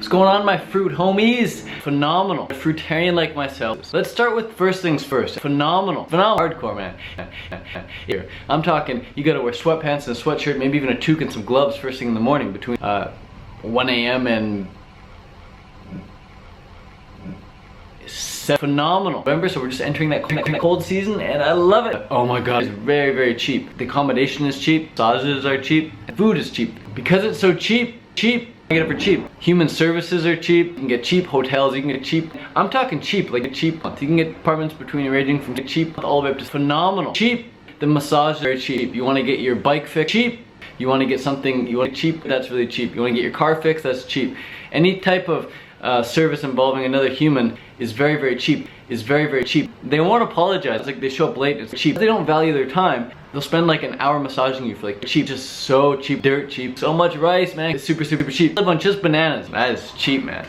What's going on, my fruit homies? Phenomenal. A fruitarian like myself. Let's start with first things first. Phenomenal. Hardcore, man. Here, I'm talking, you gotta wear sweatpants and a sweatshirt, maybe even a toque and some gloves first thing in the morning between 1 a.m. and phenomenal. November, so we're just entering that cold season and I love it. Oh my god, it's very, very cheap. The accommodation is cheap, massages are cheap, food is cheap. Because it's so cheap, I get it for cheap. Human services are cheap, you can get cheap hotels, you can get cheap. I'm talking cheap, like cheap. You can get apartments ranging from cheap all the way up to phenomenal. Cheap, the massages are cheap. You want to get your bike fixed, cheap. You want to get something, you want cheap, that's really cheap. You want to get your car fixed, that's cheap. Any type of service involving another human is very, very cheap. They won't apologize. It's like they show up late, it's cheap. If they don't value their time, they'll spend like an hour massaging you for like cheap, just so cheap, dirt cheap. So much rice, man. It's super, super cheap. Live on just bananas. That is cheap, man.